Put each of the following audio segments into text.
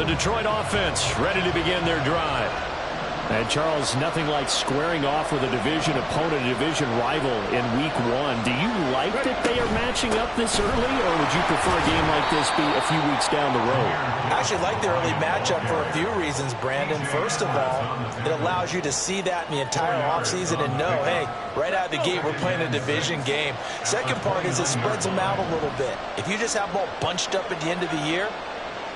The Detroit offense ready to begin their drive. And, Charles, nothing like squaring off with a division opponent, a division rival in Week 1. Do you like that they are matching up this early, or would you prefer a game like this be a few weeks down the road? I actually like the early matchup for a few reasons, Brandon. First of all, it allows you to see that in the entire offseason and know, hey, right out of the gate, we're playing a division game. Second part is it spreads them out a little bit. If you just have them all bunched up at the end of the year,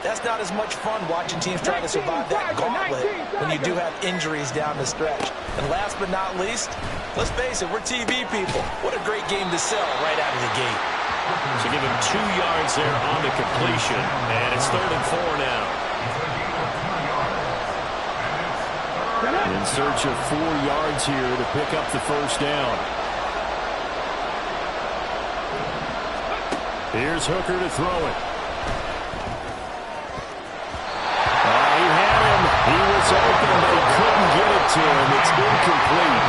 that's not as much fun watching teams try to survive that gauntlet when you do have injuries down the stretch. And last but not least, let's face it, we're TV people. What a great game to sell right out of the gate. So give him 2 yards there on the completion, and it's 3rd and 4 now. In search of 4 yards here to pick up the first down. Here's Hooker to throw it. He was open, but he couldn't get it to him. It's incomplete.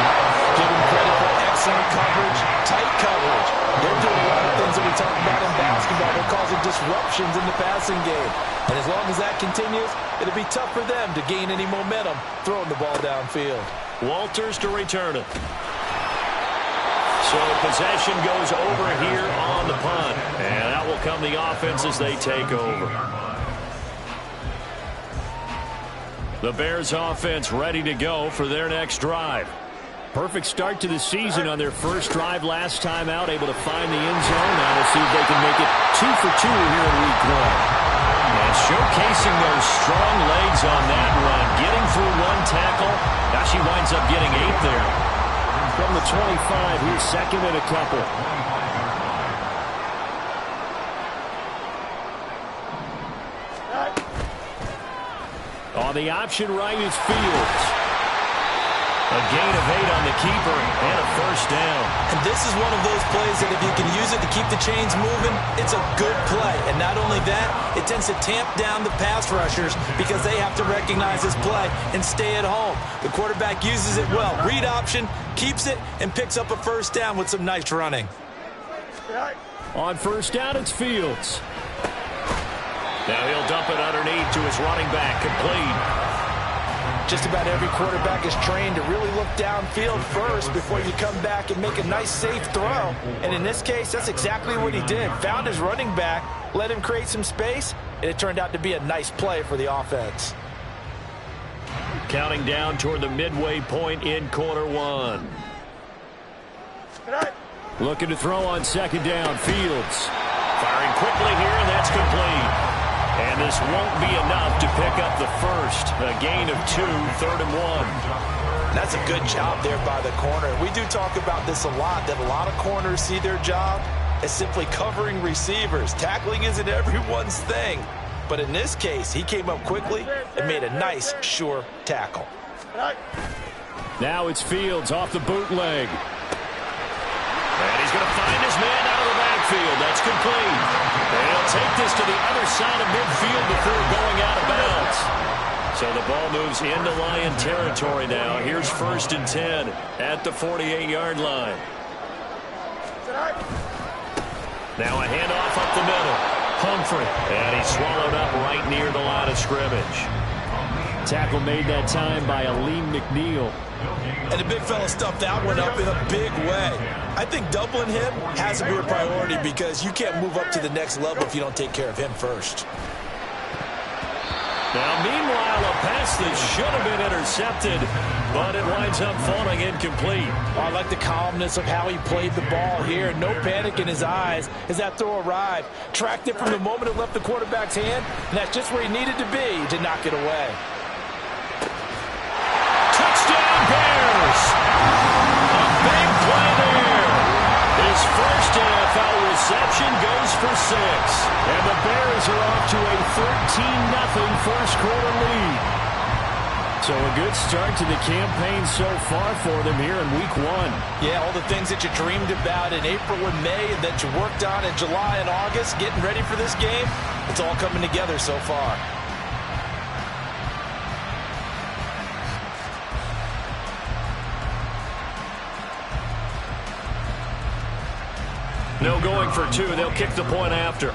Give him credit for excellent coverage, tight coverage. They're doing a lot of things that we talk about in basketball. They're causing disruptions in the passing game. And as long as that continues, it'll be tough for them to gain any momentum throwing the ball downfield. Walters to return it. So possession goes over here on the punt. And that will come the offense as they take over. The Bears offense ready to go for their next drive. Perfect start to the season on their first drive last time out, able to find the end zone. Now we'll see if they can make it 2 for 2 here in Week 1. And showcasing those strong legs on that run, getting through 1 tackle. Now she winds up getting 8 there. From the 25, here's 2nd and a couple. On the option right is Fields. A gain of 8 on the keeper and a first down. And this is one of those plays that if you can use it to keep the chains moving, it's a good play. And not only that, it tends to tamp down the pass rushers because they have to recognize this play and stay at home. The quarterback uses it well. Read option, keeps it, and picks up a first down with some nice running. On first down, it's Fields. Now he'll dump it underneath to his running back, complete. Just about every quarterback is trained to really look downfield first before you come back and make a nice, safe throw. And in this case, that's exactly what he did. Found his running back, let him create some space, and it turned out to be a nice play for the offense. Counting down toward the midway point in quarter 1. Looking to throw on 2nd down, Fields. Firing quickly here, and that's complete. And this won't be enough to pick up the first. A gain of 2, 3rd and 1. That's a good job there by the corner. We do talk about this a lot, that a lot of corners see their job as simply covering receivers. Tackling isn't everyone's thing. But in this case, he came up quickly and made a nice, sure tackle. Now it's Fields off the bootleg. And he's going to find his man out of the backfield. That's complete. And he'll take this to the other side of midfield before going out of bounds. So the ball moves into Lion territory now. Here's 1st and 10 at the 48-yard line. Now a handoff up the middle. Humphrey. And he's swallowed up right near the line of scrimmage. Tackle made that time by Aleem McNeil. And the big fella stuffed that one up in a big way. I think doubling him has to be a priority because you can't move up to the next level if you don't take care of him first. Now, meanwhile, a pass that should have been intercepted, but it winds up falling incomplete. I like the calmness of how he played the ball here. No panic in his eyes as that throw arrived. Tracked it from the moment it left the quarterback's hand, and that's just where he needed to be to knock it away. Touchdown, Bears! A big play there. His first NFL reception goes for 6. And the Bears are off to a 13-0 first quarter lead. So a good start to the campaign so far for them here in Week 1. Yeah, all the things that you dreamed about in April and May and that you worked on in July and August, getting ready for this game, it's all coming together so far. No going for 2. They'll kick the point after.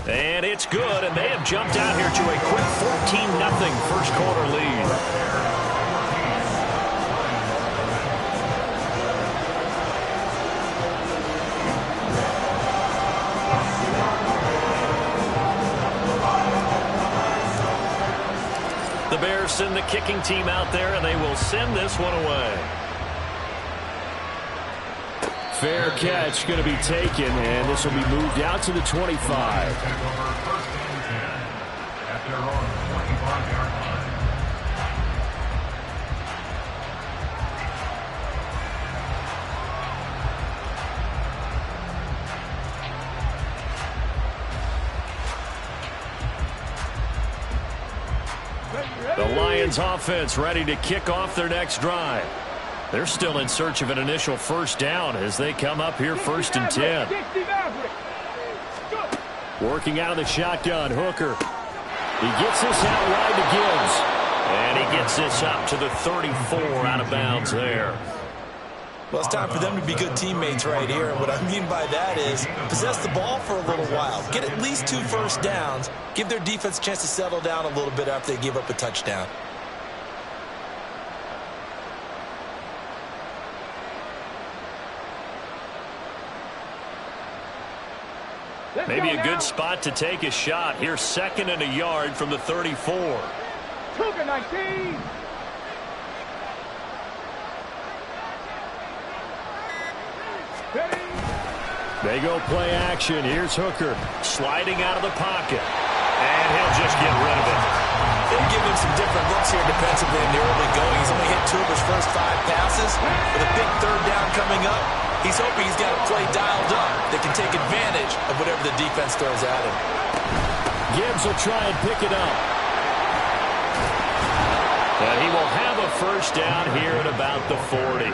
And it's good, and they have jumped out here to a quick 14-0 first quarter lead. The Bears send the kicking team out there, and they will send this one away. Fair catch going to be taken, and this will be moved out to the 25. The Lions offense ready to kick off their next drive. They're still in search of an initial first down as they come up here 1st and 10. Working out of the shotgun, Hooker. He gets this out wide to Gibbs. And he gets this up to the 34 out of bounds there. Well, it's time for them to be good teammates right here. And what I mean by that is possess the ball for a little while. Get at least 2 first downs. Give their defense a chance to settle down a little bit after they give up a touchdown. Maybe a good spot to take a shot. Here's 2nd and a yard from the 34. Cougar 19. They go play action. Here's Hooker sliding out of the pocket. And he'll just get rid of it. They give him some different looks here defensively in the early going. He's only hit 2 of his first 5 passes. With a big 3rd down coming up, he's hoping he's got a play dialed up that can take advantage of whatever the defense throws at him. Gibbs will try and pick it up. And he will have a first down here at about the 40.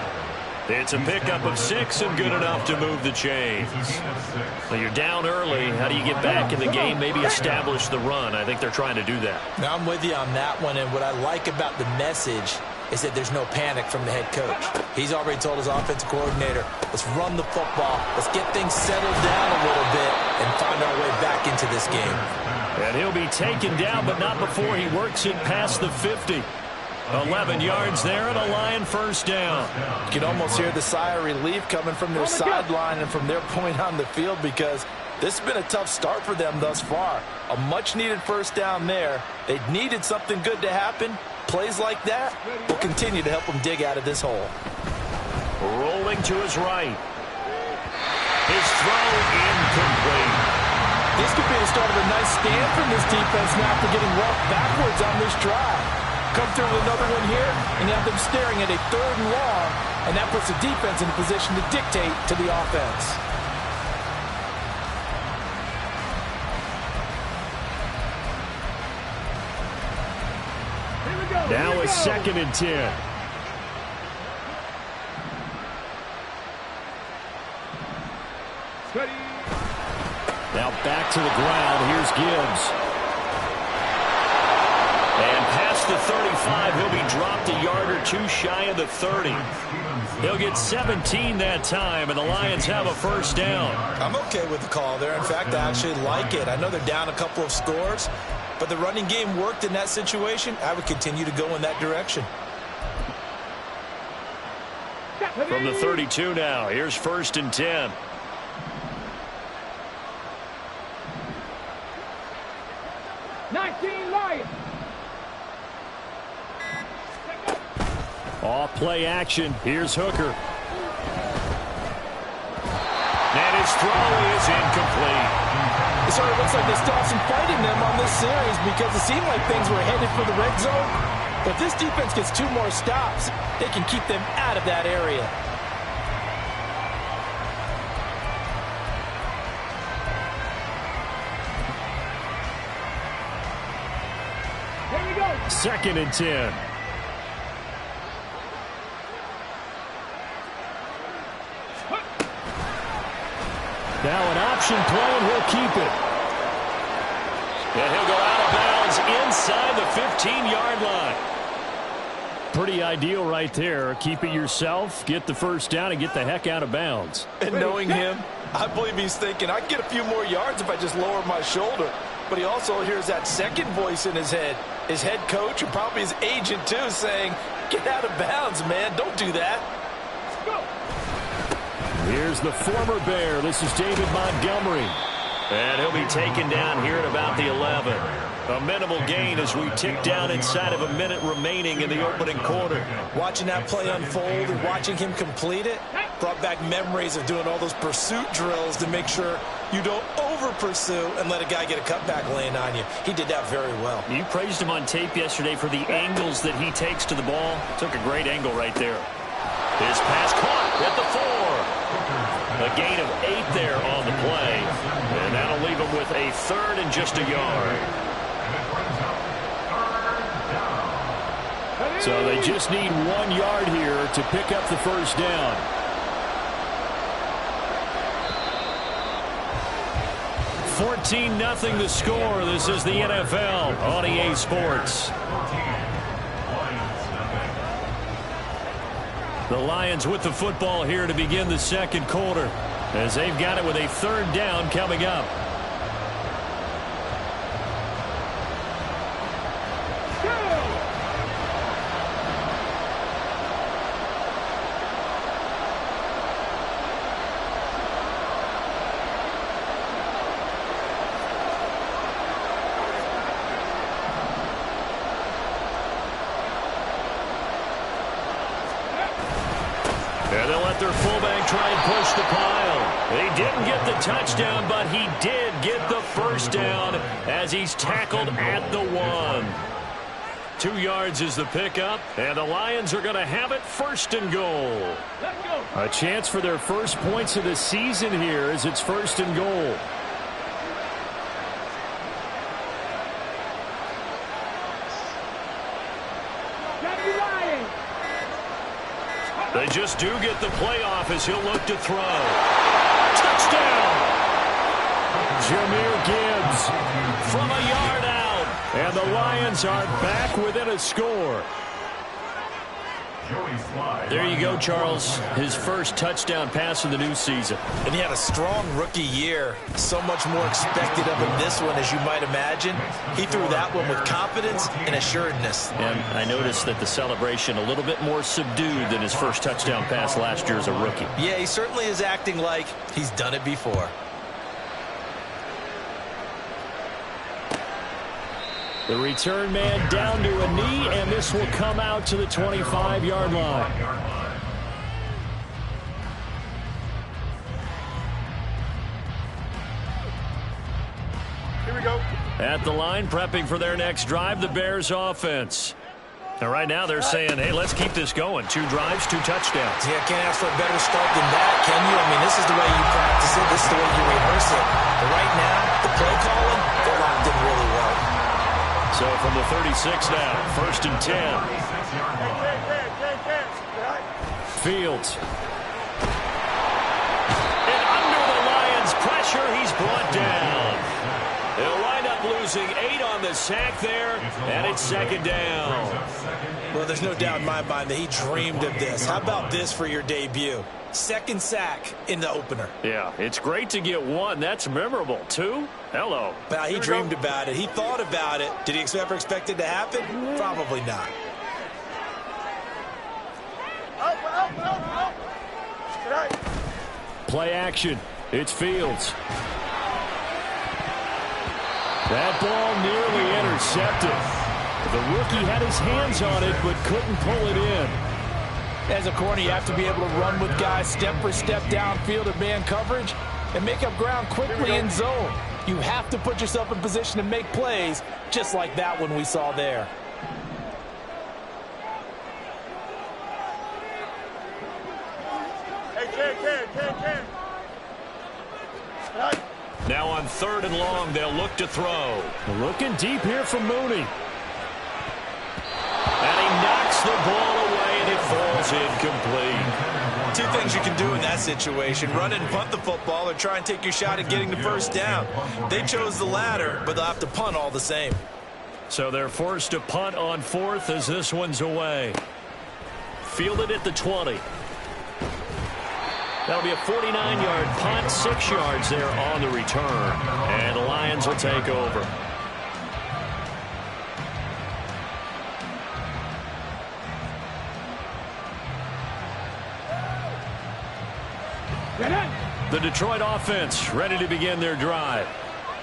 It's a pickup of 6 and good enough to move the chains. Well, you're down early. How do you get back in the game? Maybe establish the run. I think they're trying to do that. Now, I'm with you on that one, and what I like about the message is that there's no panic from the head coach. He's already told his offensive coordinator, let's run the football, let's get things settled down a little bit and find our way back into this game. And he'll be taken down, but not before he works it past the 50. 11 yards there and a Lion first down. You can almost hear the sigh of relief coming from their sideline and from their point on the field because this has been a tough start for them thus far. A much-needed first down there. They needed something good to happen. Plays like that will continue to help them dig out of this hole. Rolling to his right. His throw incomplete. This could be the start of a nice stand from this defense now after getting roughed backwards on this drive. Come through with another one here and have them staring at a 3rd and long, and that puts the defense in a position to dictate to the offense. Now it's 2nd and 10. Now back to the ground. Here's Gibbs. And past the 35, he'll be dropped a yard or 2 shy of the 30. He'll get 17 that time, and the Lions have a first down. I'm okay with the call there. In fact, I actually like it. I know they're down a couple of scores, but the running game worked in that situation. I would continue to go in that direction. From the 32 now, here's 1st and 10. Off play action. Here's Hooker. And his throw is incomplete. It sort of looks like they still have some fight in them on this series because it seemed like things were headed for the red zone. But if this defense gets 2 more stops, they can keep them out of that area. Here we go. 2nd and 10. Now an option play, and he'll keep it. And he'll go out of bounds inside the 15-yard line. Pretty ideal right there. Keep it yourself, get the first down, and get the heck out of bounds. And knowing him, I believe he's thinking, I can get a few more yards if I just lower my shoulder. But he also hears that second voice in his head coach and probably his agent too saying, get out of bounds, man. Don't do that. Here's the former Bear. This is David Montgomery. And he'll be taken down here at about the 11. A minimal gain as we tick down inside of a minute remaining in the opening quarter. Watching that play unfold and watching him complete it brought back memories of doing all those pursuit drills to make sure you don't over-pursue and let a guy get a cutback laying on you. He did that very well. You praised him on tape yesterday for the angles that he takes to the ball. Took a great angle right there. His pass caught at the 4. A gain of 8 there on the play. And that'll leave him with a third and just a yard. So they just need 1 yard here to pick up the first down. $14-0 the score. This is the NFL on EA Sports. The Lions with the football here to begin the second quarter as they've got it with a third down coming up. And they'll let their fullback try and push the pile. He didn't get the touchdown, but he did get the first down as he's tackled at the 1. 2 yards is the pickup, and the Lions are going to have it first and goal. A chance for their first points of the season here as it's first and goal. They just do get the playoff as he'll look to throw. Touchdown! Jahmyr Gibbs from a yard out. And the Lions are back within a score. There you go, Charles. His first touchdown pass of the new season. And he had a strong rookie year. So much more expected of him this one, as you might imagine. He threw that one with confidence and assuredness. And I noticed that the celebration a little bit more subdued than his first touchdown pass last year as a rookie. Yeah, he certainly is acting like he's done it before. The return man down to a knee, and this will come out to the 25-yard line. Here we go. At the line, prepping for their next drive, the Bears offense. And right now they're saying, hey, let's keep this going. 2 drives, 2 touchdowns. Yeah, can't ask for a better start than that, can you? I mean, this is the way you practice it. This is the way you rehearse it. But right now, the play calling, they're locked in really well. So from the 36 now, first and 10. Fields. And under the Lions' pressure, he's brought down. They'll wind up losing 8 on the sack there, and it's second down. Well, there's no doubt in my mind that he dreamed of this. How about this for your debut? Second sack in the opener. Yeah, it's great to get 1. That's memorable. 2? Hello. But he dreamed about it. He thought about it. Did he ever expect it to happen? Probably not. Play action. It's Fields. That ball nearly intercepted. The rookie had his hands on it but couldn't pull it in. As a corner, you have to be able to run with guys step for step downfield in man coverage and make up ground quickly in zone. You have to put yourself in position to make plays just like that one we saw there. Now on 3rd and long, they'll look to throw. Looking deep here from Mooney. And he knocks the ball away, and it falls incomplete. 2 things you can do in that situation: run and punt the football, or try and take your shot at getting the first down. They chose the latter, but they'll have to punt all the same. So they're forced to punt on 4th as this one's away. fielded at the 20. That'll be a 49-yard punt, 6 yards there on the return. And the Lions will take over. The Detroit offense ready to begin their drive.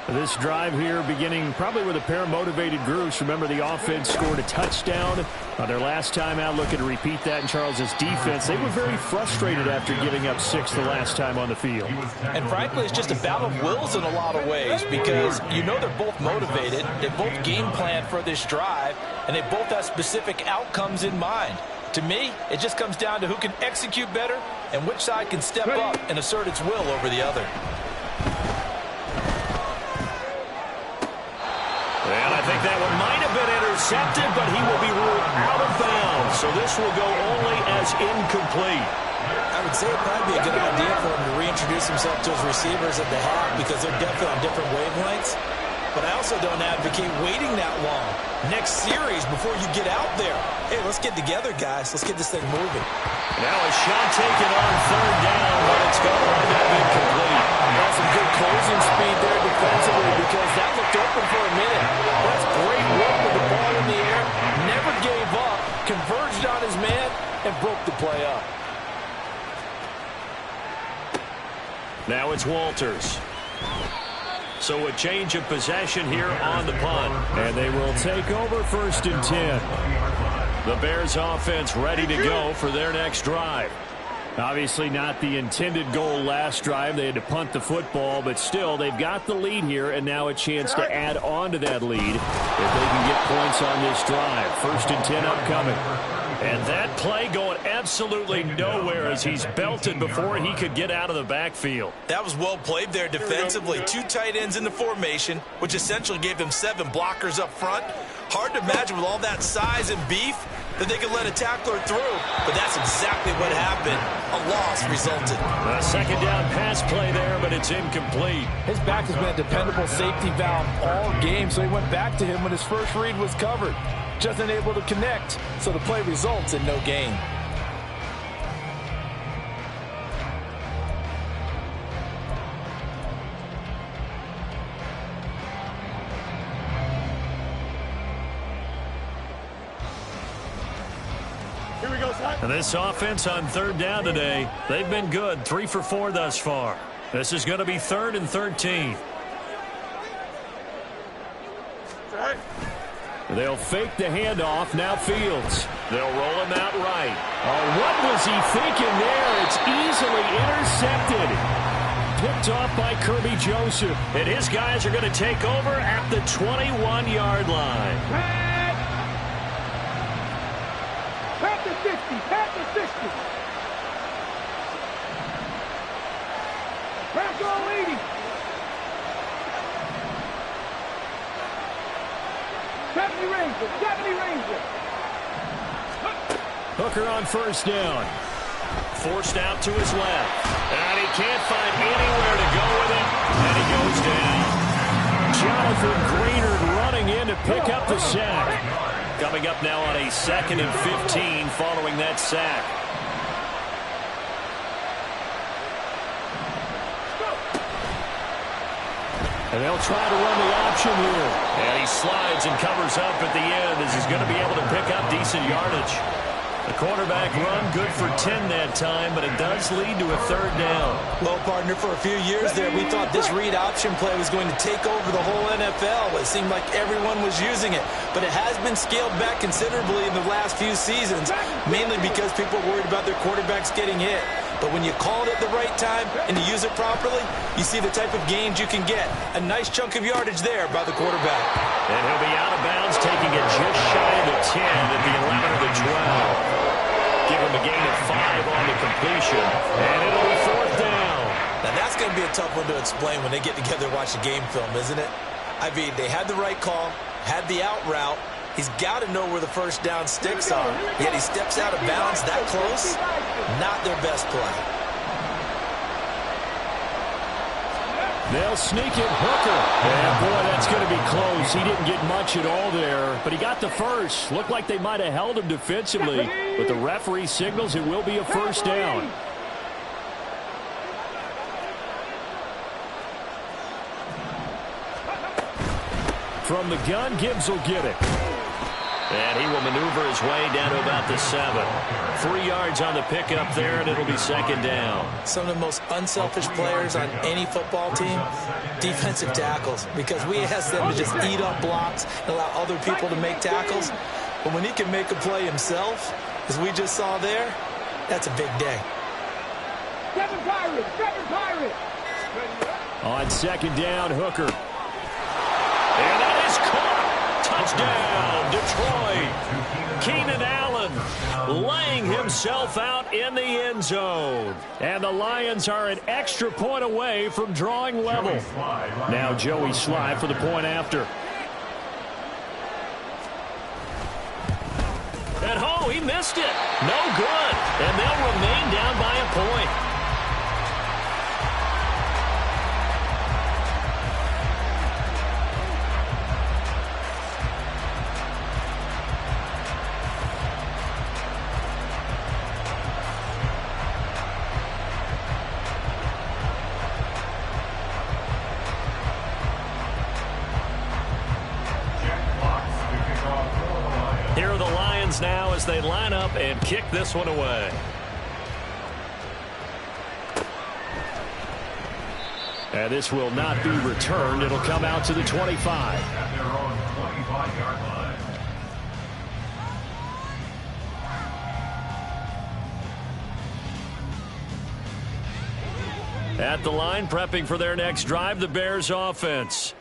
This drive here beginning probably with a pair of motivated groups. Remember, the offense scored a touchdown their last time out. Looking to repeat that in Charles's defense. They were very frustrated after giving up 6 the last time on the field. And frankly, it's just a battle of wills in a lot of ways because you know they're both motivated. They both game plan for this drive, and they both have specific outcomes in mind. To me, it just comes down to who can execute better and which side can step up and assert its will over the other. And I think that one might have been intercepted, but he will be ruled out of bounds. So this will go only as incomplete. I would say it'd probably be a good idea for him to reintroduce himself to his receivers at the half because they're definitely on different wavelengths. But I also don't advocate waiting that long. Next series before you get out there. Hey, let's get together, guys. Let's get this thing moving. Now a shot taken on third down, but it's going to wind up incomplete. That's some good closing speed there defensively because that looked open for a minute. That's great work with the ball in the air. Never gave up. Converged on his man and broke the play up. Now it's Walters. So a change of possession here on the punt. And they will take over 1st and 10. The Bears offense ready to go for their next drive. Obviously not the intended goal last drive. They had to punt the football, but still they've got the lead here and now a chance to add on to that lead if they can get points on this drive. 1st and 10 upcoming. And that play going absolutely nowhere as he's belted before he could get out of the backfield. That was well played there defensively. 2 tight ends in the formation, which essentially gave them 7 blockers up front. Hard to imagine with all that size and beef that they could let a tackler through. But that's exactly what happened. A loss resulted. A 2nd down pass play there, but it's incomplete. His back has been a dependable safety valve all game, so he went back to him when his first read was covered. Just unable to connect, so the play results in no gain. Here we go, son. And this offense on 3rd down today, they've been good. 3 for 4 thus far. This is going to be 3rd and 13. All right. They'll fake the handoff. Now Fields. They'll roll him out right. Oh, what was he thinking there? It's easily intercepted. Picked off by Kirby Joseph. And his guys are going to take over at the 21-yard line. Pat the 50. Pat the 50. Pat go 80. 70 Ranger. 70 Ranger. Hooker on 1st down. Forced out to his left. And he can't find anywhere to go with it. And he goes down. Jonathan Greenard running in to pick up the sack. Coming up now on a 2nd and 15 following that sack. And they'll try to run the option here. And he slides and covers up at the end as he's going to be able to pick up decent yardage. The quarterback run good for 10 that time, but it does lead to a 3rd down. Well, partner, for a few years there, we thought this read option play was going to take over the whole NFL. It seemed like everyone was using it, but it has been scaled back considerably in the last few seasons, mainly because people are worried about their quarterbacks getting hit. But when you call it at the right time and you use it properly, you see the type of gains you can get. A nice chunk of yardage there by the quarterback. And he'll be out of bounds, taking it just shy of the 10 at the 11 of the 12. Give him a gain of 5 on the completion, and it'll be 4th down. Now that's going to be a tough one to explain when they get together and watch the game film, isn't it? I mean, they had the right call, had the out route. He's got to know where the 1st down sticks are. Yet he steps out of bounds that close. Not their best play. They'll sneak it. Hooker. And, boy, that's going to be close. He didn't get much at all there, but he got the first. Looked like they might have held him defensively, but the referee signals it will be a first down. From the gun, Gibbs will get it. And he will maneuver his way down to about the 7. 3 yards on the pickup there, and it'll be second down. Some of the most unselfish players on any football team, defensive tackles, because we ask them to just eat up blocks and allow other people to make tackles. But when he can make a play himself, as we just saw there, that's a big day. Seven Pirates. On second down, Hooker. And that is caught. Touchdown, Detroit. Keenan Allen laying himself out in the end zone. And the Lions are an extra point away from drawing level. Now Joey Slye for the point after. And oh, he missed it. No good. And they'll remain down by a point. Here are the Lions now as they line up and kick this one away. And this will not be returned. It'll come out to the 25. At their own 25-yard line. At the line, prepping for their next drive, the Bears offense.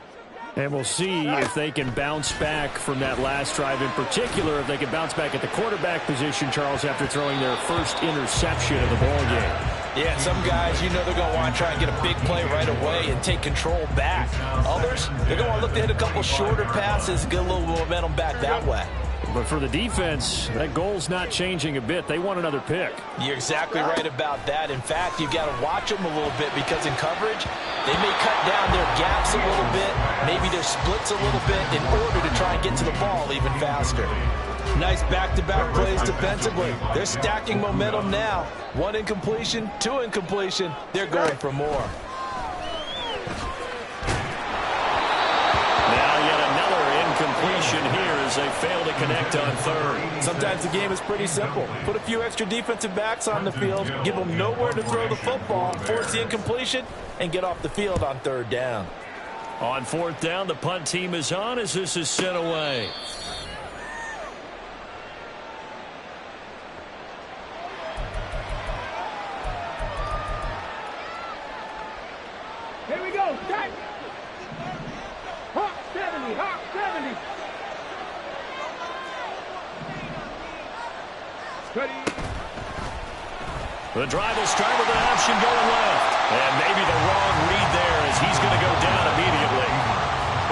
And we'll see if they can bounce back from that last drive, in particular, if they can bounce back at the quarterback position, Charles, after throwing their first interception of the ballgame. Yeah, some guys, you know they're going to want to try and get a big play right away and take control back. Others, they're going to look to hit a couple shorter passes, get a little momentum back that way. But for the defense, that goal's not changing a bit. They want another pick. You're exactly right about that. In fact, you've got to watch them a little bit because in coverage, they may cut down their gaps a little bit, maybe their splits a little bit in order to try and get to the ball even faster. Nice back-to-back plays defensively. They're stacking momentum now. 1 incompletion, 2 incompletion. They're going for more. Now yet another incompletion here as they fail to connect on third. Sometimes the game is pretty simple. Put a few extra defensive backs on the field, give them nowhere to throw the football, force the incompletion, and get off the field on third down. On fourth down, the punt team is on as this is sent away. Here we go. Set. Hawk 70. Hawk 70. Ready. The drive will start with an option going left. And maybe the wrong read there as he's going to go down immediately.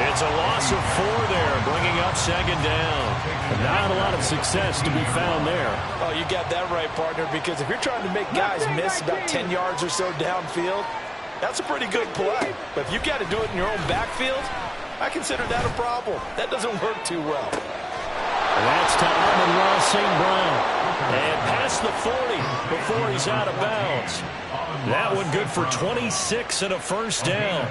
It's a loss of 4 there, bringing up second down. Not a lot of success to be found there. Oh, you got that right, partner, because if you're trying to make guys miss about 10 yards or so downfield, that's a pretty good play. But if you've got to do it in your own backfield, I consider that a problem. That doesn't work too well. And that's to Amon-Ra St. Brown. And past the 40 before he's out of bounds. That one good for 26 and a first down.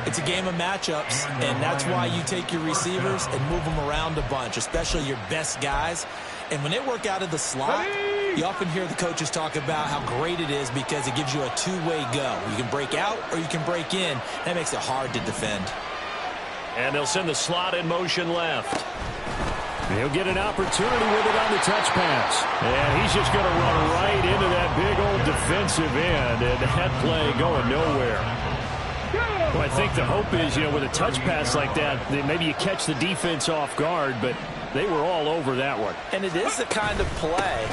It's a game of matchups, and that's why you take your receivers and move them around a bunch, especially your best guys. And when they work out of the slot, you often hear the coaches talk about how great it is because it gives you a two-way go. You can break out or you can break in. That makes it hard to defend. And they'll send the slot in motion left. He'll get an opportunity with it on the touch pass. And he's just going to run right into that big old defensive end. And that play going nowhere. Well, I think the hope is, with a touch pass like that, maybe you catch the defense off guard, but they were all over that one. And it is the kind of play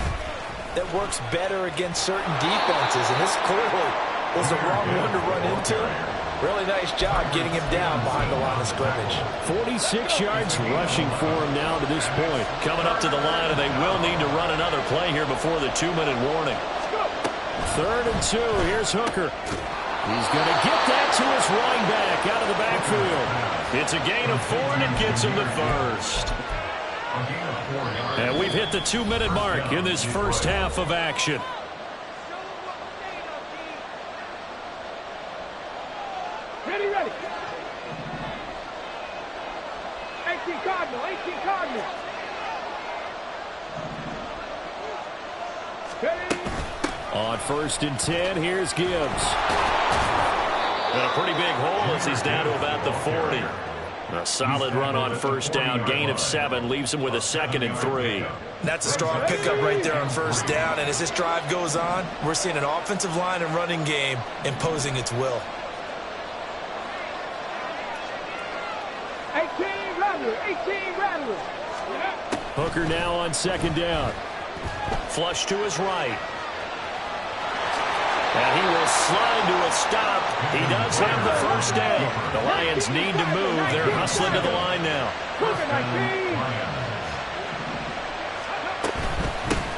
that works better against certain defenses. And this clearly was the wrong one to run into. Really nice job getting him down behind the line of scrimmage. 46 yards rushing for him now to this point. Coming up to the line, and they will need to run another play here before the 2-minute warning. 3rd and 2. Here's Hooker. He's going to get that to his running back out of the backfield. It's a gain of 4, and it gets him the first. And we've hit the 2-minute mark in this first half of action. Ready, ready. 18 Cardinal, 18 Cardinal. Ready. On 1st and 10, here's Gibbs. And a pretty big hole as he's down to about the 40. A solid run on 1st down, gain of 7, leaves him with a 2nd and 3. That's a strong pickup right there on 1st down, and as this drive goes on, we're seeing an offensive line and running game imposing its will. 18 Rattler, 18 Rattler. Hooker now on 2nd down. Flush to his right. And he will slide to a stop. He does have the 1st down. The Lions need to move. They're hustling to the line now.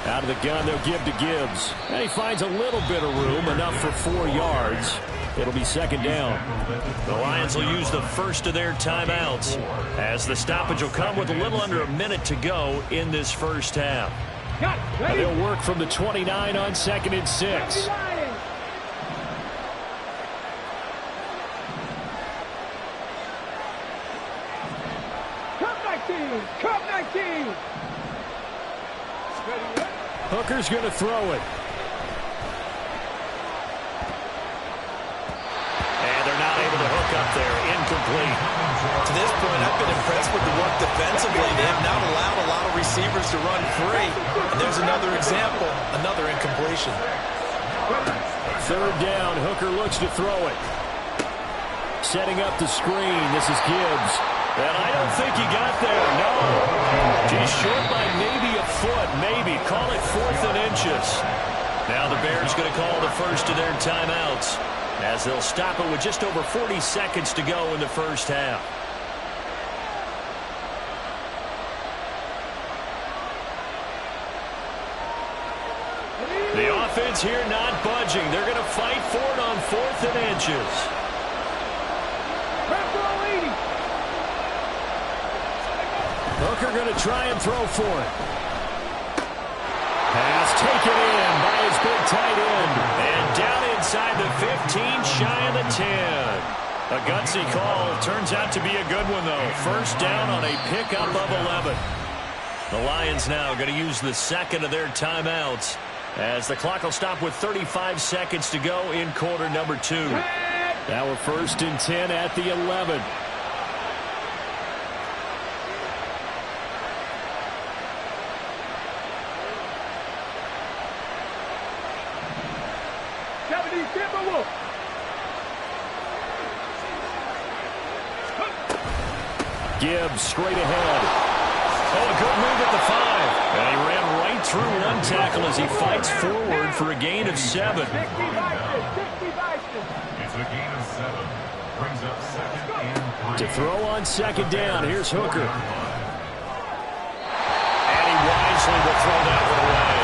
Out of the gun, they'll give to Gibbs. And he finds a little bit of room, enough for 4 yards. It'll be 2nd down. The Lions will use the first of their timeouts, as the stoppage will come with a little under a minute to go in this first half. And they'll work from the 29 on 2nd and 6. Cup 19. Hooker's going to throw it. And they're not able to hook up there. Incomplete. To this point, I've been impressed with the work defensively. They have not allowed a lot of receivers to run free. And there's another example, another incompletion. 3rd down, Hooker looks to throw it. Setting up the screen, this is Gibbs. And I don't think he got there, no. He's short by maybe a foot, maybe. Call it 4th and inches. Now the Bears going to call the first of their timeouts, as they'll stop it with just over 40 seconds to go in the first half. The offense here not budging. They're going to fight for it on 4th and inches. Hooker going to try and throw for it. Pass taken in by his big tight end. And down inside the 15, shy of the 10. A gutsy call. Turns out to be a good one, though. 1st down on a pickup of 11. The Lions now going to use the 2nd of their timeouts, as the clock will stop with 35 seconds to go in quarter number 2. Now we're 1st and 10 at the 11. Gibbs straight ahead. Oh, a good move at the 5. And he ran right through one tackle as he fights forward for a gain of 7. It's a gain of 7. Brings up 2nd and 3. To throw on 2nd down, here's Hooker. And he wisely will throw that one away.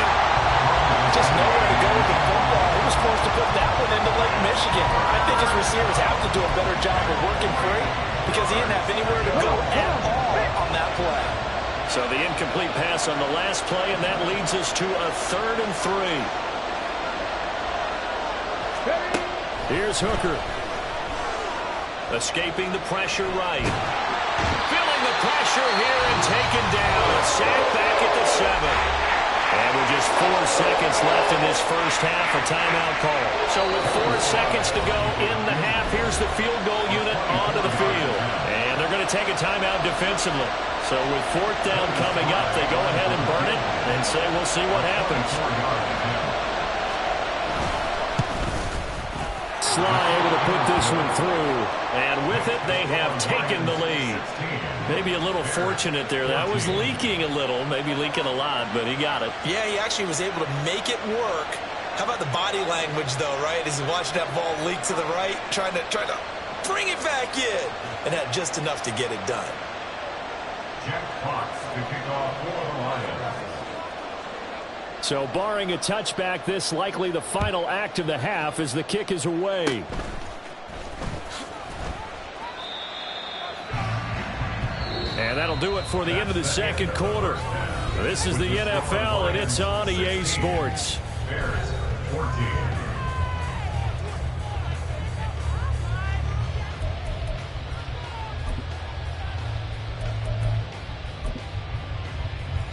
Just nowhere to go with the football. He was supposed to put that one into Lake Michigan. I think his receivers have to do a better job of working free, because he didn't have anywhere to go at all on that play. So the incomplete pass on the last play, and that leads us to a 3rd and 3. Here's Hooker. Escaping the pressure right. Feeling the pressure here and taken down. A sack back at the 7. And with just 4 seconds left in this first half, a timeout call. So with 4 seconds to go in the half, here's the field goal unit onto the field. And they're going to take a timeout defensively. So with 4th down coming up, they go ahead and burn it and say we'll see what happens. Sly able to put this one through. And with it, they have taken the lead. Maybe a little fortunate there. That was leaking a little, maybe leaking a lot, but he got it. Yeah, he actually was able to make it work. How about the body language, though, right? As he watched that ball leak to the right, trying to bring it back in, and had just enough to get it done. Jack Fox to kick off for the Lions. So barring a touchback, this likely the final act of the half as the kick is away. And that'll do it for the end of the second quarter. This is the NFL, and it's on EA Sports. Bears 14.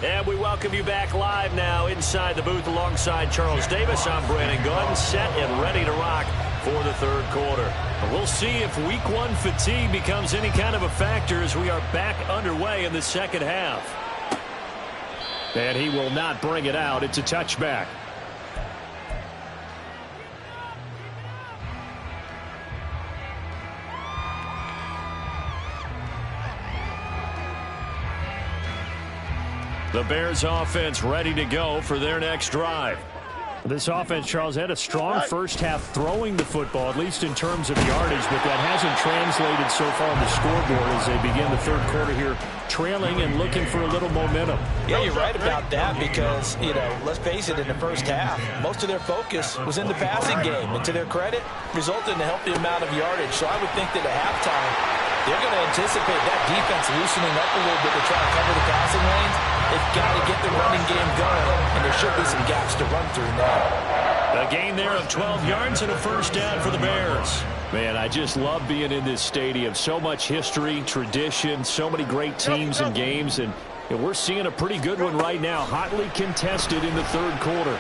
And we welcome you back live now inside the booth alongside Charles Davis. I'm Brandon Gunn, set and ready to rock for the third quarter. We'll see if week one fatigue becomes any kind of a factor as we are back underway in the second half. And he will not bring it out. It's a touchback. The Bears offense ready to go for their next drive. This offense, Charles, had a strong first half throwing the football, at least in terms of yardage, but that hasn't translated so far on the scoreboard as they begin the third quarter here, trailing and looking for a little momentum. Yeah, you're right about that because, let's face it, in the first half, most of their focus was in the passing game. And to their credit, resulted in a healthy amount of yardage. So I would think that at halftime, they're going to anticipate that defense loosening up a little bit to try to cover the passing lanes. They've got to get the running game going, and there should be some gaps to run through now. A gain there of 12 yards and a first down for the Bears. Man, I just love being in this stadium. So much history, tradition, so many great teams and games, and we're seeing a pretty good one right now, hotly contested in the third quarter.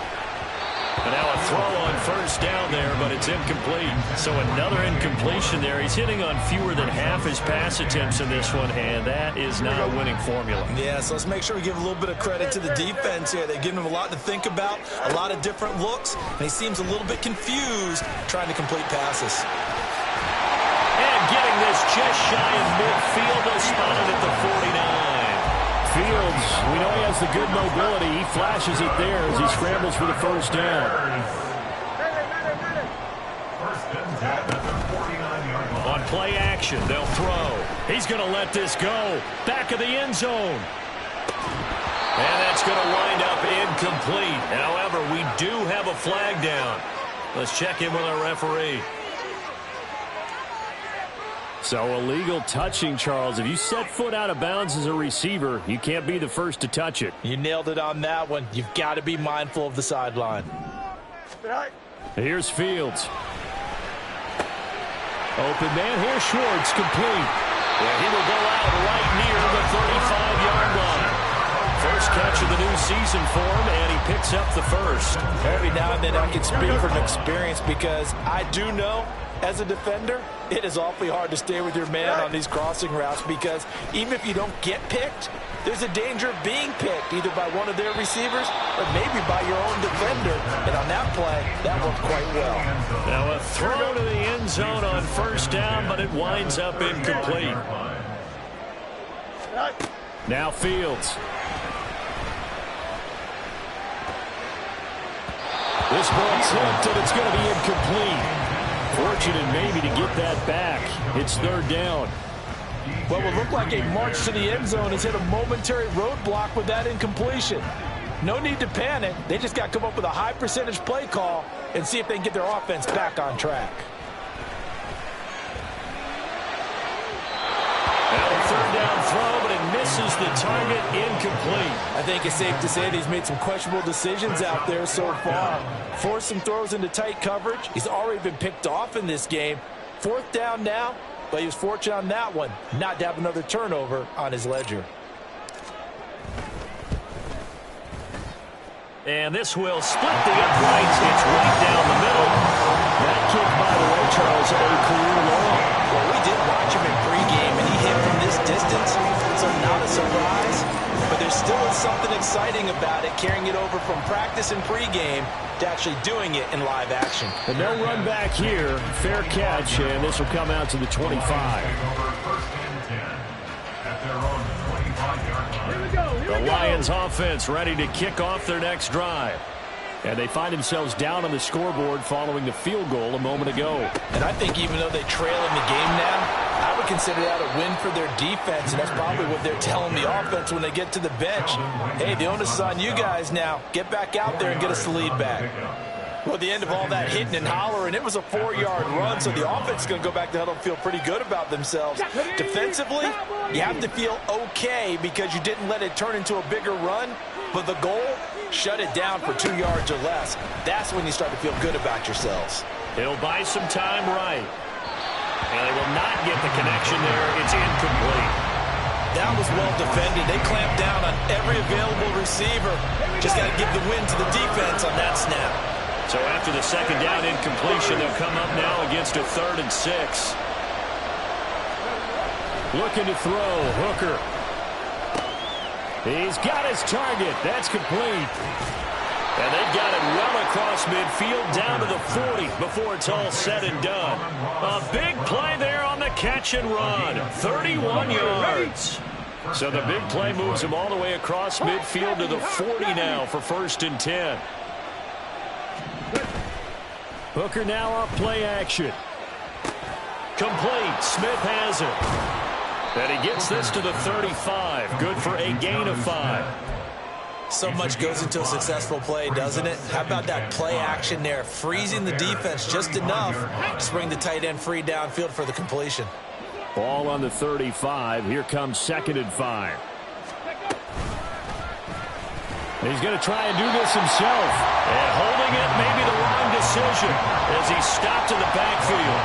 And now a throw on first down there, but it's incomplete. So another incompletion there. He's hitting on fewer than half his pass attempts in this one, and that is not a winning formula. Yeah, so let's make sure we give a little bit of credit to the defense here. They've given him a lot to think about, a lot of different looks, and he seems a little bit confused trying to complete passes. And getting this just shy of midfield, they'll spot it at the 49. Fields, we know he has the good mobility. He flashes it there as he scrambles for the first down. First and 10 at the 49-yard line. On play action, they'll throw. He's going to let this go. Back of the end zone. And that's going to wind up incomplete. However, we do have a flag down. Let's check in with our referee. So illegal touching, Charles. If you set foot out of bounds as a receiver, you can't be the first to touch it. You nailed it on that one. You've got to be mindful of the sideline. Here's Fields. Open man. Here's Schwartz, complete. And he will go out right near the 35-yard line. First catch of the new season for him, and he picks up the first. Every now and then I can speak from experience because I do know, as a defender, it is awfully hard to stay with your man on these crossing routes because even if you don't get picked, there's a danger of being picked either by one of their receivers or maybe by your own defender. And on that play, that worked quite well. Now a throw to the end zone on first down, but it winds up incomplete. Now Fields. This ball tipped, and it's going to be incomplete. Fortunate maybe to get that back. It's third down. What would look like a march to the end zone has hit a momentary roadblock with that incompletion. No need to panic. They just got to come up with a high percentage play call and see if they can get their offense back on track. Now a third down throw, but it misses the target, incomplete. I think it's safe to say that he's made some questionable decisions out there so far. Forced some throws into tight coverage. He's already been picked off in this game. Fourth down now, but he was fortunate on that one not to have another turnover on his ledger. And this will split the uprights. It's right down the middle. That kick, by the way, Charles, a career long. Well, we did watch him in pregame, and he hit from this distance, so not a surprise. But there still is something exciting about it, carrying it over from practice and pregame to actually doing it in live action. And no run back here. Fair catch, and this will come out to the 25. First and 10 at their own 25-yard line. Here we go. The Lions offense ready to kick off their next drive. And they find themselves down on the scoreboard following the field goal a moment ago. And I think even though they trail in the game now, I would consider that a win for their defense, and that's probably what they're telling the offense when they get to the bench. Hey, the onus is on you guys now. Get back out there and get us the lead back. Well, at the end of all that hitting and hollering, it was a 4-yard run, so the offense is going to go back to huddle and feel pretty good about themselves. Defensively, you have to feel okay because you didn't let it turn into a bigger run, but the goal, shut it down for 2 yards or less. That's when you start to feel good about yourselves. He'll buy some time right. And they will not get the connection there. It's incomplete. That was well defended. They clamped down on every available receiver. Just got to give the win to the defense on that snap. So after the second down incompletion, they'll come up now against a 3rd and 6. Looking to throw, Hooker. He's got his target. That's complete. And they've got it well across midfield down to the 40 before it's all said and done. A big play there on the catch and run. 31 yards. So the big play moves him all the way across midfield to the 40 now for 1st and 10. Hooker now off play action. Complete. Smith has it. And he gets this to the 35. Good for a gain of 5. So much goes into a successful play, doesn't it? How about that play action there? Freezing the defense just enough to bring the tight end free downfield for the completion. Ball on the 35. Here comes 2nd and 5. He's going to try and do this himself. And holding it may be the wrong decision as he's stopped in the backfield.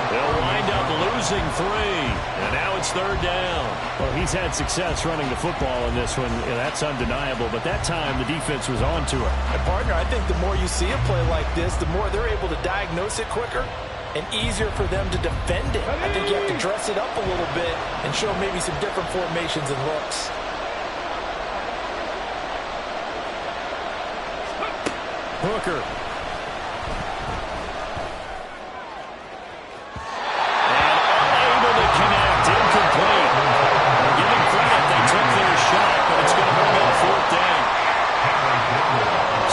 They'll wind up losing 3. And now it's 3rd down. Well, he's had success running the football in this one. Yeah, that's undeniable. But that time, the defense was on to it. And partner, I think the more you see a play like this, the more they're able to diagnose it quicker and easier for them to defend it. I think you have to dress it up a little bit and show maybe some different formations and looks. Hooker. And unable to connect. Incomplete. Giving credit, they took their shot, but it's going to bring up 4th down.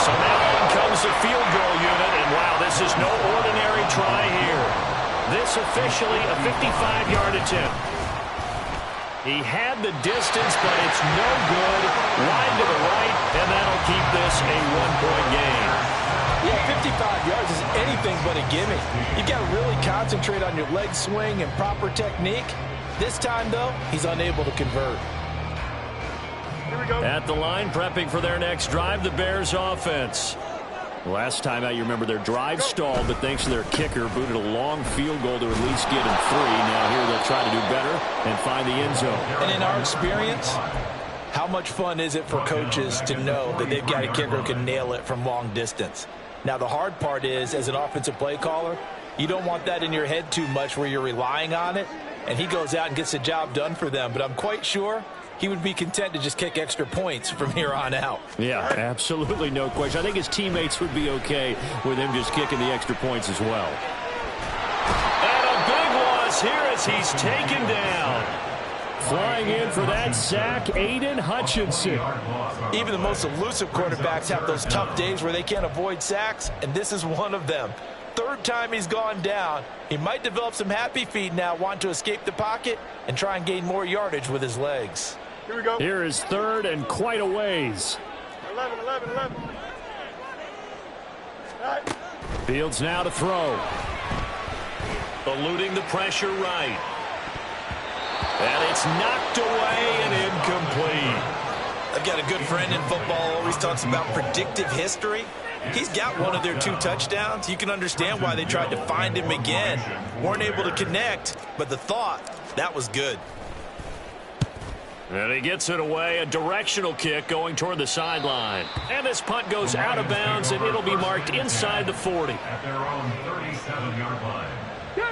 So now in comes the field goal unit, and wow, this is no ordinary try here. This officially a 55-yard attempt. He had the distance, but it's no good. Wide to the right, and that'll keep this a 1-point game. Yeah, 55 yards is anything but a gimme. You got to really concentrate on your leg swing and proper technique. This time, though, he's unable to convert. Here we go. At the line, prepping for their next drive, the Bears offense. Last time out, you remember their drive stalled, but thanks to their kicker, booted a long field goal to at least get them 3. Now here they'll try to do better and find the end zone. And in our experience, how much fun is it for coaches to know that they've got a kicker who can nail it from long distance? Now, the hard part is, as an offensive play caller, you don't want that in your head too much where you're relying on it, and he goes out and gets the job done for them. But I'm quite sure he would be content to just kick extra points from here on out. Yeah, absolutely no question. I think his teammates would be okay with him just kicking the extra points as well. And a big loss here as he's taken down. Flying in for that sack, Aiden Hutchinson. Even the most elusive quarterbacks have those tough days where they can't avoid sacks, and this is one of them. 3rd time he's gone down. He might develop some happy feet now, want to escape the pocket and try and gain more yardage with his legs. Here we go. Here is 3rd and quite a ways. 11. All right. Fields now to throw. Eluding the pressure right. And it's knocked away and incomplete. I've got a good friend in football, always talks about predictive history. He's got one of their 2 touchdowns. You can understand why they tried to find him again. Weren't able to connect, but the thought, that was good. And he gets it away, a directional kick going toward the sideline. And this punt goes out of bounds, and it'll be marked inside the 40. At their own 37-yard line.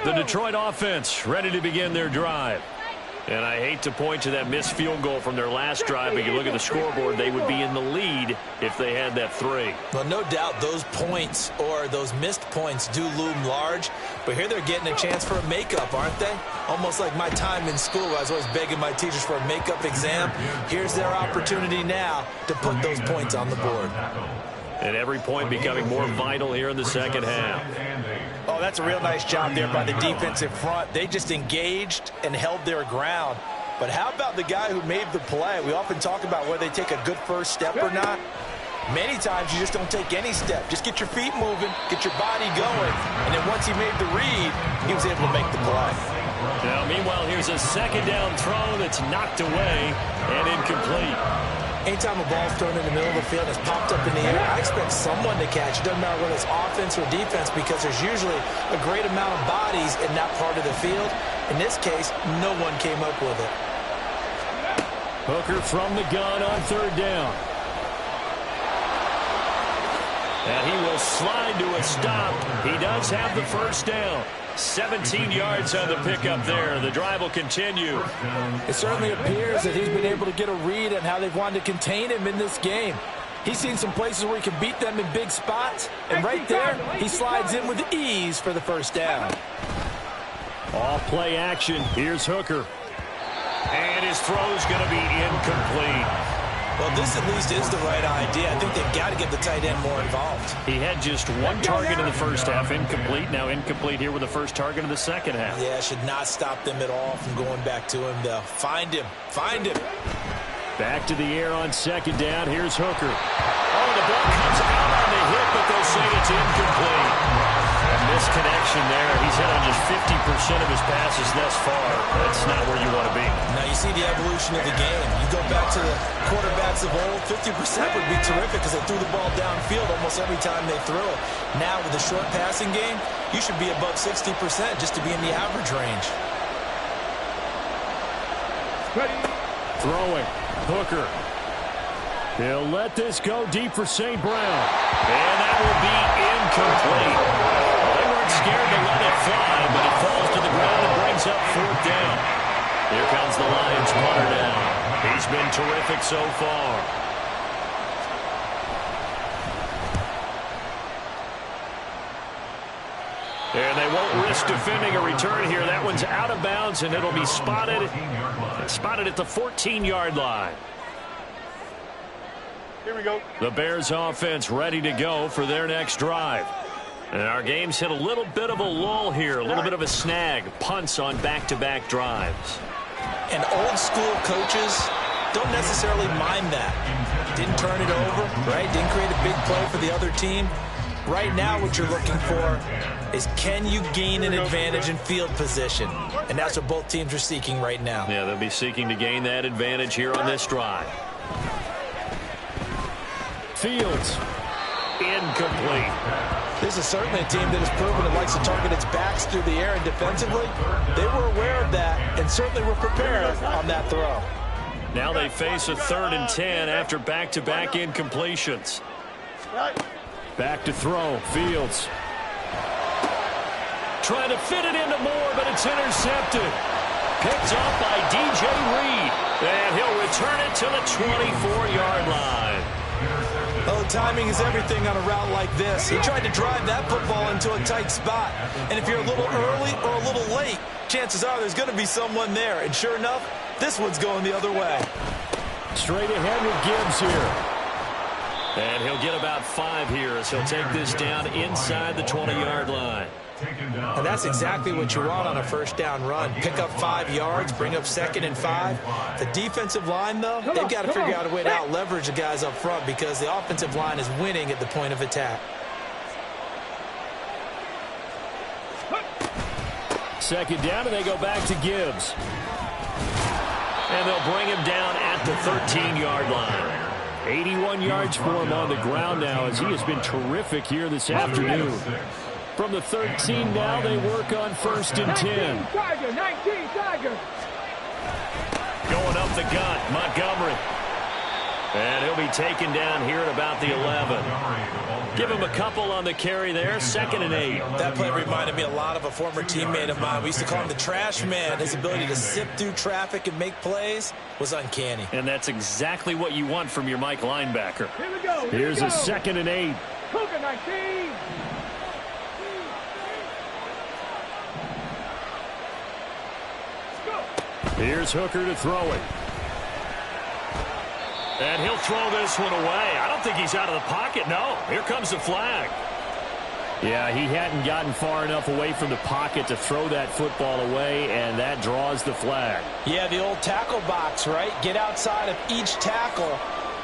The Detroit offense ready to begin their drive. And I hate to point to that missed field goal from their last drive, but you look at the scoreboard, they would be in the lead if they had that 3. Well, no doubt those points or those missed points do loom large, but here they're getting a chance for a makeup, aren't they? Almost like my time in school, I was always begging my teachers for a makeup exam. Here's their opportunity now to put those points on the board. And every point becoming more vital here in the second half. Oh, that's a real nice job there by the defensive front. They just engaged and held their ground. But how about the guy who made the play? We often talk about whether they take a good first step or not. Many times you just don't take any step. Just get your feet moving, get your body going, and then once he made the read, he was able to make the play. Now, meanwhile, here's a second down throw that's knocked away and incomplete. Anytime a ball's thrown in the middle of the field and it's popped up in the air, I expect someone to catch. It doesn't matter whether it's offense or defense because there's usually a great amount of bodies in that part of the field. In this case, no one came up with it. Hooker from the gun on third down. And he will slide to a stop. He does have the first down. 17 yards on the pickup there. The drive will continue. It certainly appears that he's been able to get a read on how they've wanted to contain him in this game. He's seen some places where he can beat them in big spots, and right there, he slides in with ease for the first down. All play action. Here's Hooker. And his throw's going to be incomplete. Well, this at least is the right idea. I think they've got to get the tight end more involved. He had just one target in the first half, incomplete. Now incomplete here with the first target of the second half. Yeah, should not stop them at all from going back to him, though. Find him. Find him. Back to the air on second down. Here's Hooker. Oh, the ball comes out on the hit, but they'll say it's incomplete. A misconnection there. He's hit on just 50% of his passes thus far. That's not where you want to be. Now you see the evolution of the game. You go back to the quarterbacks of old, 50% would be terrific because they threw the ball downfield almost every time they threw it. Now with the short passing game, you should be above 60% just to be in the average range. Throwing. Hooker. He'll let this go deep for St. Brown. And that will be incomplete. They weren't scared to let it fly, but it falls to the ground and brings up fourth down. Here comes the Lions punter down. He's been terrific so far. And they won't risk defending a return here. That one's out of bounds, and it'll be spotted at the 14-yard line. Here we go. The Bears offense ready to go for their next drive. And our game's hit a little bit of a lull here, a little bit of a snag. Punts on back-to-back drives. And old school coaches don't necessarily mind that. Didn't turn it over, right? Didn't create a big play for the other team. Right now what you're looking for is can you gain an advantage in field position? And that's what both teams are seeking right now. Yeah, they'll be seeking to gain that advantage here on this drive. Fields. Incomplete. This is certainly a team that has proven it likes to target its backs through the air, and defensively, they were aware of that and certainly were prepared on that throw. Now they face a 3rd and 10 after back-to-back incompletions. Back to throw. Fields. Trying to fit it into Moore, but it's intercepted. Picked up by DJ Reed. And he'll return it to the 24-yard line. Oh, timing is everything on a route like this. He tried to drive that football into a tight spot. And if you're a little early or a little late, chances are there's going to be someone there. And sure enough, this one's going the other way. Straight ahead with Gibbs here. And he'll get about 5 here as he'll take this down inside the 20-yard line. And that's exactly what you want on a first down run. Pick up 5 yards, bring up 2nd and 5. The defensive line, though, they've got to figure out a way to out-leverage the guys up front because the offensive line is winning at the point of attack. Second down, and they go back to Gibbs. And they'll bring him down at the 13-yard line. 81 yards for him on the ground now as he has been terrific here this afternoon. From the 13 now, they work on 1st and 10. 19 Tiger. Going up the gut, Montgomery. And he'll be taken down here at about the 11. Give him a couple on the carry there, 2nd and 8. That play reminded me a lot of a former teammate of mine. We used to call him the trash man. His ability to sift through traffic and make plays was uncanny. And that's exactly what you want from your Mike linebacker. Here we go. Here's a 2nd and 8. Hooker 19. Here's Hooker to throw it. And he'll throw this one away. I don't think he's out of the pocket. No, here comes the flag. Yeah, he hadn't gotten far enough away from the pocket to throw that football away, and that draws the flag. Yeah, the old tackle box, right? Get outside of each tackle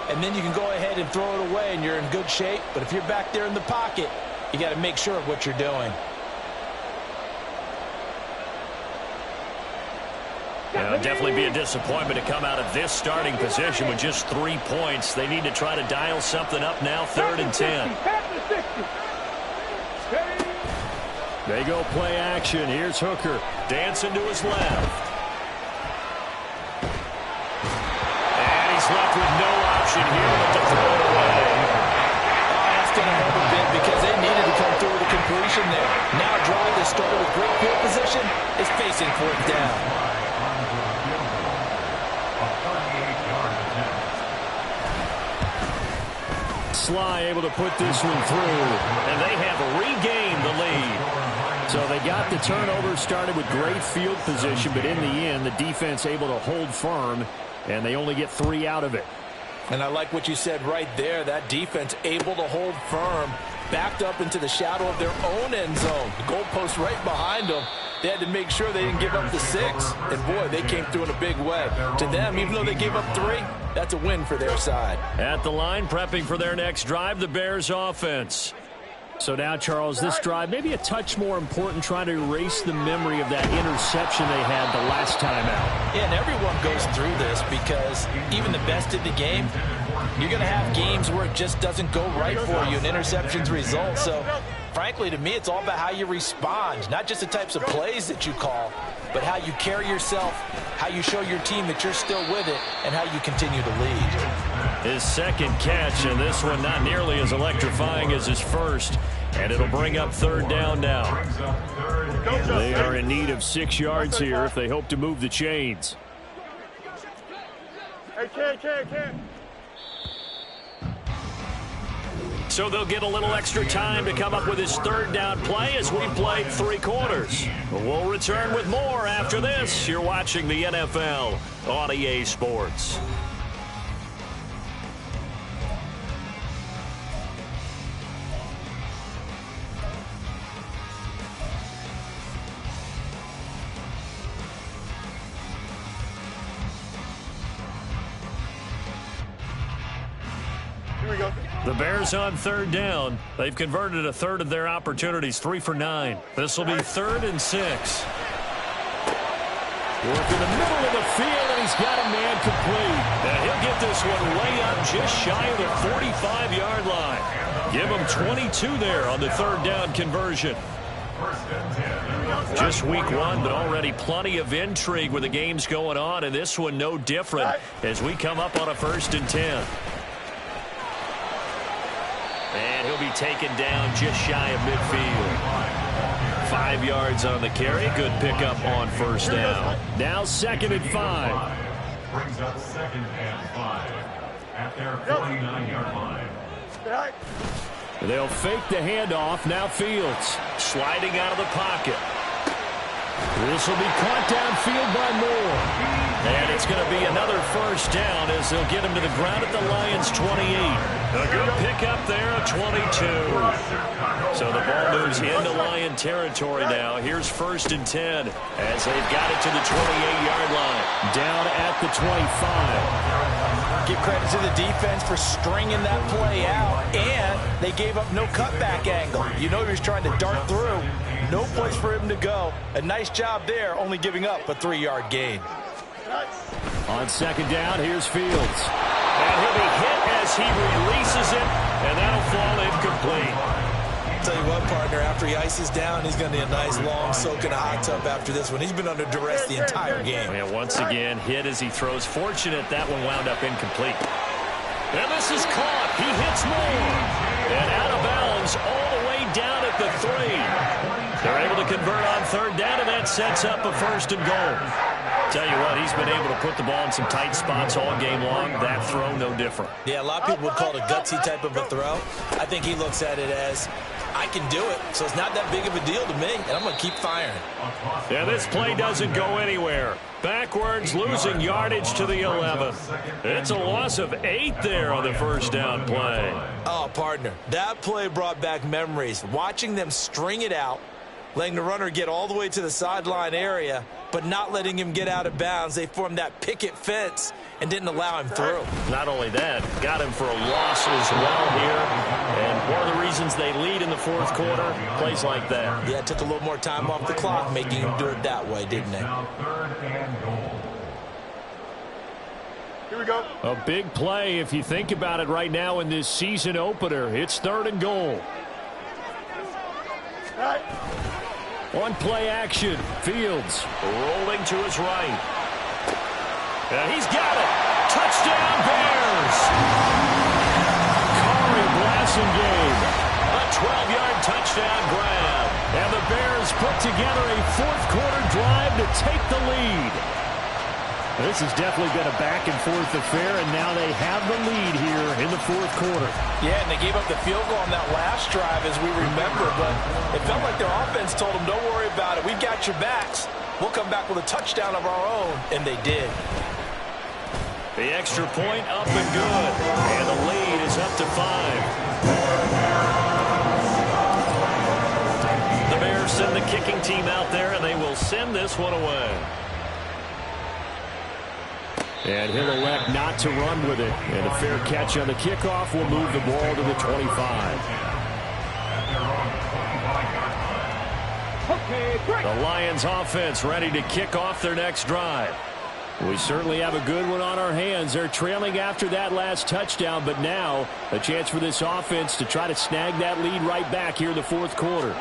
and then you can go ahead and throw it away, and you're in good shape. But if you're back there in the pocket, you got to make sure of what you're doing. It'll definitely be a disappointment to come out of this starting position with just 3 points. They need to try to dial something up now, 3rd and 10. They go play action. Here's Hooker. Dancing to his left. And he's left with no option here but to throw it away. That's going to hurt a bit because they needed to come through with a completion there. Now a drive that started with great field position is facing 4th down. Sly able to put this one through, and they have regained the lead. So they got the turnover, started with great field position, but in the end, the defense able to hold firm, and they only get 3 out of it. And I like what you said right there. That defense able to hold firm, backed up into the shadow of their own end zone. The goalpost right behind them. They had to make sure they didn't give up the 6. And, boy, they came through in a big way. To them, even though they gave up 3, that's a win for their side. At the line, prepping for their next drive, the Bears offense. So now, Charles, this drive maybe a touch more important, trying to erase the memory of that interception they had the last time out. Yeah, and everyone goes through this because even the best in the game, you're going to have games where it just doesn't go right for you, and interceptions result. So, frankly, to me, it's all about how you respond, not just the types of plays that you call, but how you carry yourself, how you show your team that you're still with it, and how you continue to lead. His second catch, and this one not nearly as electrifying as his first, and it'll bring up 3rd down now. They are in need of 6 yards here if they hope to move the chains. Ken. So they'll get a little extra time to come up with his 3rd down play as we played 3 quarters. We'll return with more after this. You're watching the NFL on EA Sports. The Bears on 3rd down. They've converted a 1/3 of their opportunities, 3 for 9. This will be 3rd and 6. Work in the middle of the field, and he's got a man complete. And he'll get this one way up just shy of the 45-yard line. Give him 22 there on the 3rd down conversion. Just week 1, but already plenty of intrigue with the games going on, and this one no different as we come up on a 1st and 10. And he'll be taken down just shy of midfield. 5 yards on the carry. Good pickup on 1st down. Now 2nd and 5. Brings up 2nd and 5 at their 49-yard line. They'll fake the handoff. Now Fields sliding out of the pocket. This will be caught downfield by Moore. And it's going to be another 1st down as they'll get him to the ground at the Lions' 28. A good pickup there at 22. So the ball moves into Lion territory now. Here's 1st and 10 as they've got it to the 28-yard line. Down at the 25. Give credit to the defense for stringing that play out, and they gave up no cutback angle. You know he was trying to dart through. No place for him to go. A nice job there, only giving up a 3-yard gain. On 2nd down, here's Fields. And he'll be hit as he releases it, and that'll fall incomplete. Tell you what, partner, after he ices down, he's going to need a nice long soak in a hot tub after this one. He's been under duress the entire game. And once again, hit as he throws. Fortunate that one wound up incomplete. And this is caught. He hits Moore. And out of bounds all the way down at the 3. They're able to convert on 3rd down, and that sets up a 1st and goal. Tell you what, he's been able to put the ball in some tight spots all game long. That throw, no different. Yeah, a lot of people would call it a gutsy type of a throw. I think he looks at it as, I can do it, so it's not that big of a deal to me, and I'm going to keep firing. Yeah, this play doesn't go anywhere. Backwards, losing yardage to the 11. It's a loss of 8 there on the 1st down play. Oh, partner, that play brought back memories. Watching them string it out, letting the runner get all the way to the sideline area, but not letting him get out of bounds. They formed that picket fence and didn't allow him through. Not only that, got him for a loss as well here. And one of the reasons they lead in the fourth quarter, plays like that. Yeah, it took a little more time off the clock, making him do it that way, didn't they? Now third and goal. Here we go. A big play if you think about it right now in this season opener. It's third and goal. All right. On play action, Fields rolling to his right. And he's got it. Touchdown, Bears. Corey Blasingame. A 12-yard touchdown grab. And the Bears put together a fourth quarter drive to take the lead. This has definitely been a back-and-forth affair, and now they have the lead here in the fourth quarter. Yeah, and they gave up the field goal on that last drive, as we remember, but it felt like their offense told them, don't worry about it. We've got your backs. We'll come back with a touchdown of our own, and they did. The extra point up and good, and the lead is up to 5. The Bears send the kicking team out there, and they will send this one away. And he'll elect not to run with it. And a fair catch on the kickoff will move the ball to the 25. Okay, great. The Lions offense ready to kick off their next drive. We certainly have a good one on our hands. They're trailing after that last touchdown, but now a chance for this offense to try to snag that lead right back here in the fourth quarter.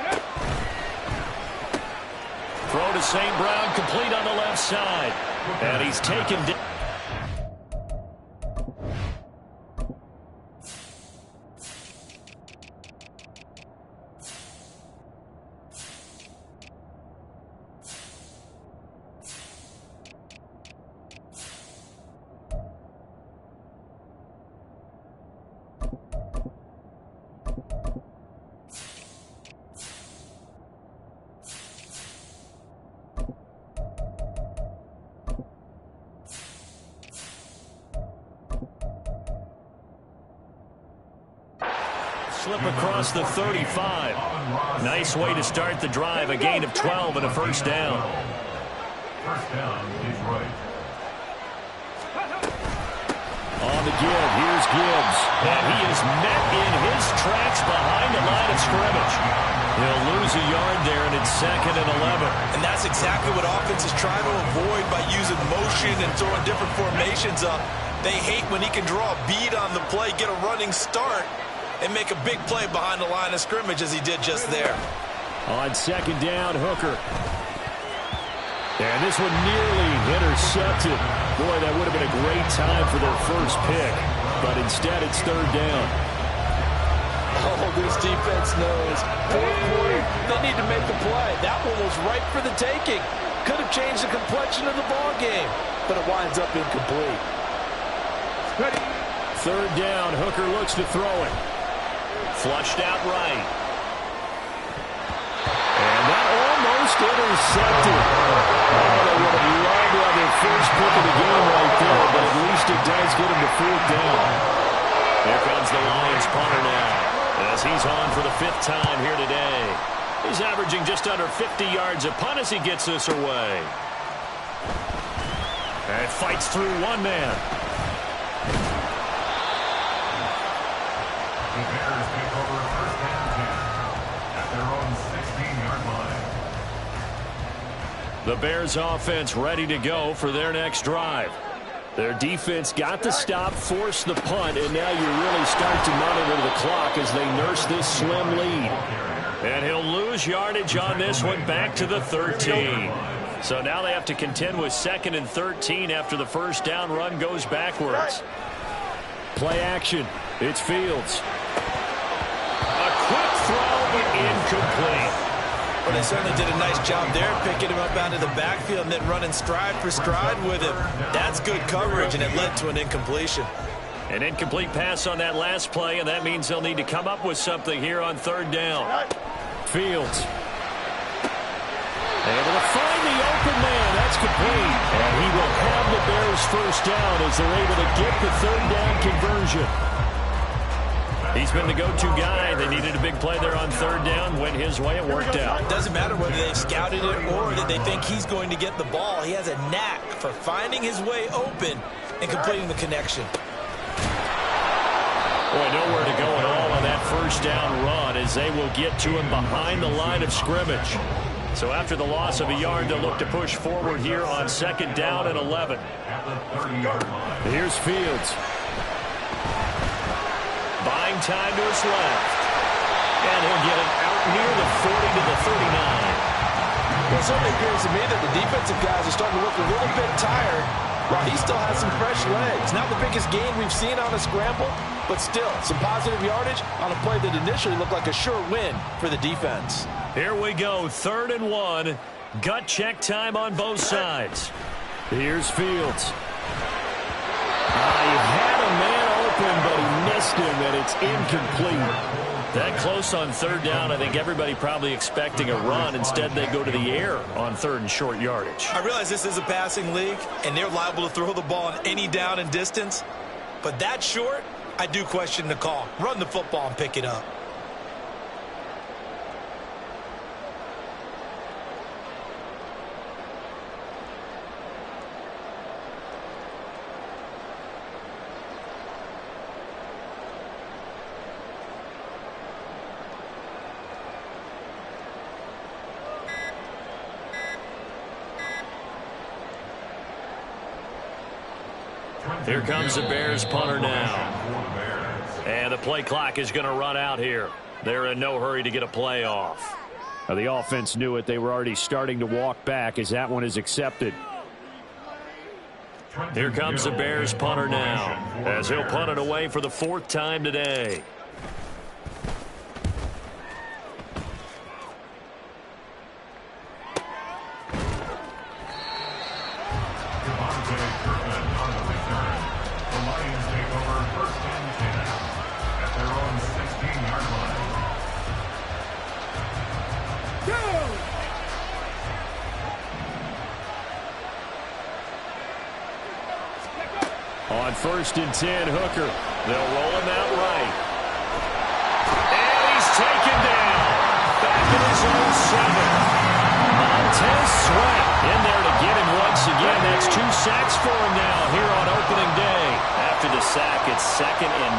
Throw to St. Brown, complete on the left side. And he's taken down. Slip across the 35. Nice way to start the drive. A gain of 12 and a first down. First down, Detroit. On the give, here's Gibbs. And he is met in his tracks behind the line of scrimmage. He'll lose a yard there, and it's 2nd and 11. And that's exactly what offenses try to avoid by using motion and throwing different formations up. They hate when he can draw a bead on the play, get a running start, and make a big play behind the line of scrimmage as he did just there. On 2nd down, Hooker. And this one nearly intercepted. Boy, that would have been a great time for their first pick. But instead, it's 3rd down. Oh, this defense knows. Fourth quarter, they need to make the play. That one was right for the taking. Could have changed the complexion of the ball game, but it winds up incomplete. Ready. 3rd down, Hooker looks to throw it. Flushed out right. And that almost intercepted. Oh, they would have loved to have their first pick of the game right there, but at least it does get him to 4th down. Here comes the Lions punter now, as he's on for the 5th time here today. He's averaging just under 50 yards a punt as he gets this away. And fights through one man. The Bears take over first and 10 at their own 16-yard line. The Bears offense ready to go for their next drive. Their defense got the stop, forced the punt, and now you really start to monitor the clock as they nurse this slim lead. And he'll lose yardage on this one back to the 13. So now they have to contend with 2nd and 13 after the first down run goes backwards. Play action. It's Fields. A quick throw, but incomplete. Well, they certainly did a nice job there, picking him up out of the backfield and then running stride for stride with him. That's good coverage, and it led to an incompletion. An incomplete pass on that last play, and that means they'll need to come up with something here on 3rd down. Fields. Able to find the open man. That's complete. And he will have the Bears first down as they're able to get the 3rd down conversion. He's been the go-to guy. They needed a big play there on third down. Went his way. It worked out. It doesn't matter whether they scouted it or that they think he's going to get the ball. He has a knack for finding his way open and completing the connection. Boy, nowhere to go at all on that first down run as they will get to him behind the line of scrimmage. So after the loss of a yard, they'll look to push forward here on second down and 11. At the 30-yard line. Here's Fields. Buying time to his left. And he'll get it out near the 40 to the 39. Well, it certainly appears to me that the defensive guys are starting to look a little bit tired while he still has some fresh legs. Not the biggest gain we've seen on a scramble, but still some positive yardage on a play that initially looked like a sure win for the defense. Here we go, 3rd and 1. Gut check time on both sides. Here's Fields. He had a man open, but he missed him, and it's incomplete. That close on third down, I think everybody probably expecting a run. Instead, they go to the air on 3rd and short yardage. I realize this is a passing league, and they're liable to throw the ball on any down and distance. But that short, I do question the call. Run the football and pick it up. Here comes the Bears punter now. And the play clock is going to run out here. They're in no hurry to get a play off. Now, the offense knew it. They were already starting to walk back as that one is accepted. Here comes the Bears punter now as he'll punt it away for the 4th time today. On 1st and 10, Hooker. They'll roll him out right. And he's taken down. Back in his own 7. Montez Sweat in there to get him once again. That's 2 sacks for him now here on opening day. After the sack, it's 2nd and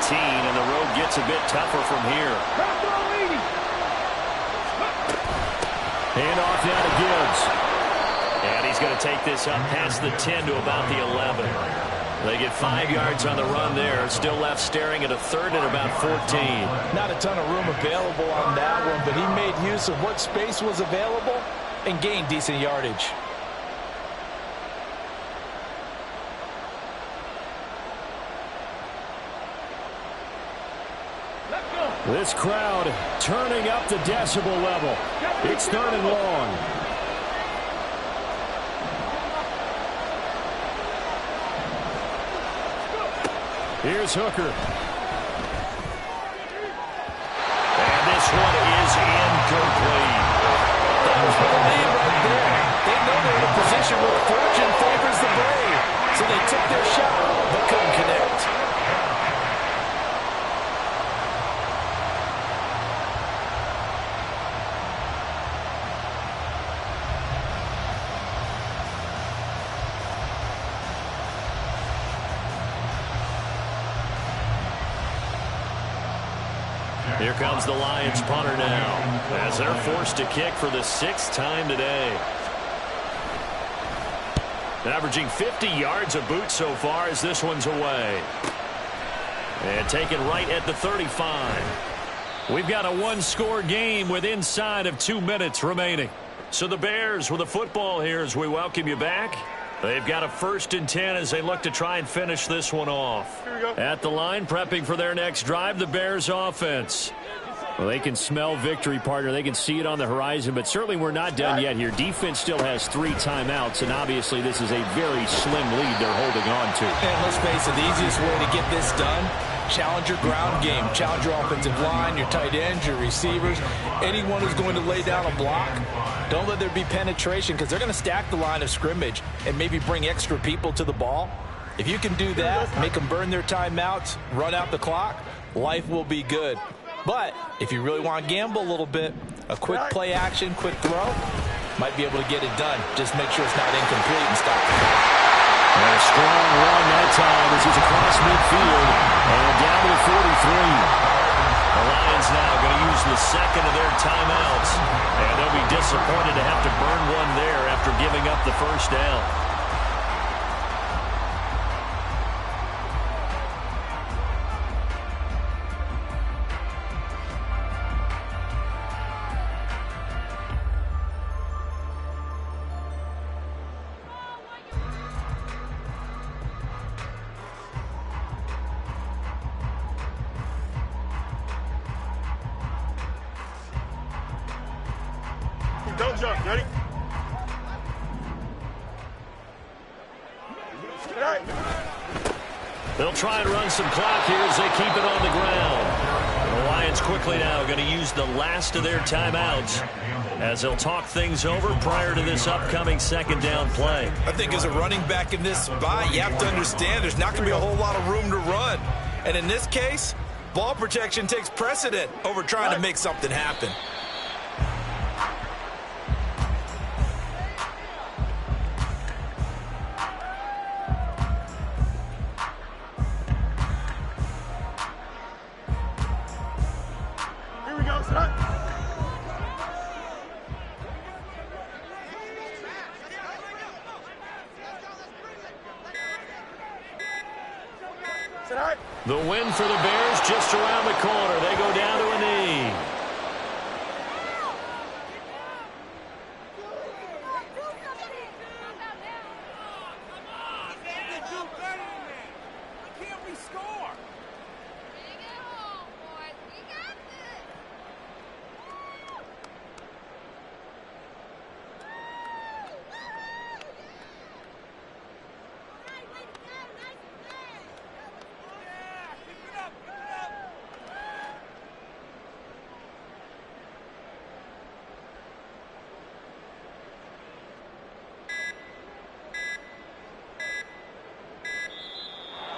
19, and the road gets a bit tougher from here. Hand off now to Gibbs. And he's going to take this up past the 10 to about the 11. They get 5 yards on the run there. Still left staring at a 3rd and about 14. Not a ton of room available on that one, but he made use of what space was available and gained decent yardage. This crowd turning up the decibel level. It's 3rd and long. Here's Hooker. And this one is incomplete. That was the lead right there. They know they're in a position where fortune favors the brave. So they took their shot, but couldn't connect. Here comes the Lions punter now as they're forced to kick for the 6th time today. Averaging 50 yards a boot so far as this one's away. And taken right at the 35. We've got a 1-score game with inside of 2 minutes remaining. So the Bears with the football here as we welcome you back. They've got a 1st and 10 as they look to try and finish this one off. At the line, prepping for their next drive, the Bears offense. Well, they can smell victory, partner. They can see it on the horizon, but certainly we're not done yet here. Defense still has 3 timeouts, and obviously this is a very slim lead they're holding on to. And let's face it, the easiest way to get this done, challenge your ground game. Challenge your offensive line, your tight ends, your receivers, anyone who's going to lay down a block. Don't let there be penetration because they're going to stack the line of scrimmage and maybe bring extra people to the ball. If you can do that, make them burn their timeouts, run out the clock, life will be good. But if you really want to gamble a little bit, a quick play action, quick throw, might be able to get it done. Just make sure it's not incomplete and stop the clock. And a strong run that time as he's across midfield and down to the 43. The Lions now going to use the second of their timeouts, and they'll be disappointed to have to burn one there after giving up the first down. Don't jump. Ready? All right. They'll try and run some clock here as they keep it on the ground. The Lions quickly now going to use the last of their timeouts as they'll talk things over prior to this upcoming second down play. I think as a running back in this spot, you have to understand there's not going to be a whole lot of room to run. And in this case, ball protection takes precedent over trying to make something happen. Here we go, son. The win for the Bears just around the corner. They go down to a knee.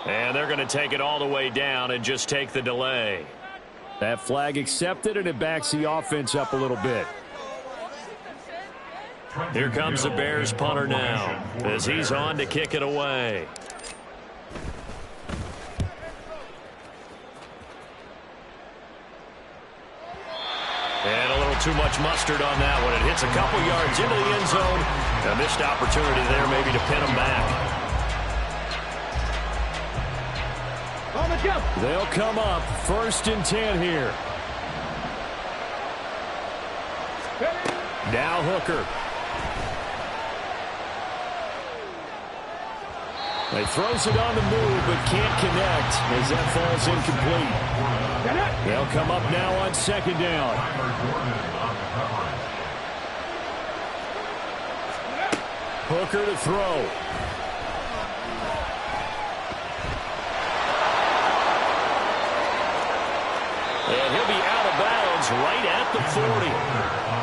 And they're going to take it all the way down and just take the delay. That flag accepted, and it backs the offense up a little bit. Here comes the Bears punter now as he's on to kick it away. And a little too much mustard on that one. It hits a couple yards into the end zone. A missed opportunity there maybe to pin them back. They'll come up 1st and 10 here. Now Hooker. He throws it on the move but can't connect as that falls incomplete. They'll come up now on 2nd down. Hooker to throw. And he'll be out of bounds right at the 40.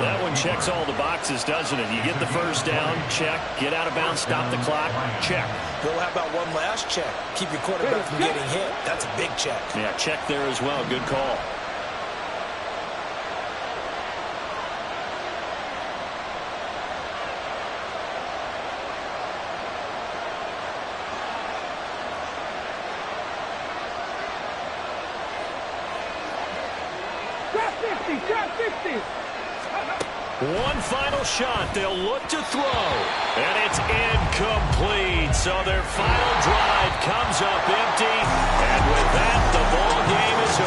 That one checks all the boxes, doesn't it? You get the first down, check. Get out of bounds, stop the clock, check. Well, how about one last check? Keep your quarterback from getting hit. That's a big check. Yeah, check there as well. Good call. One final shot. They'll look to throw. And it's incomplete. So their final drive comes up empty. And with that, the ball game is over.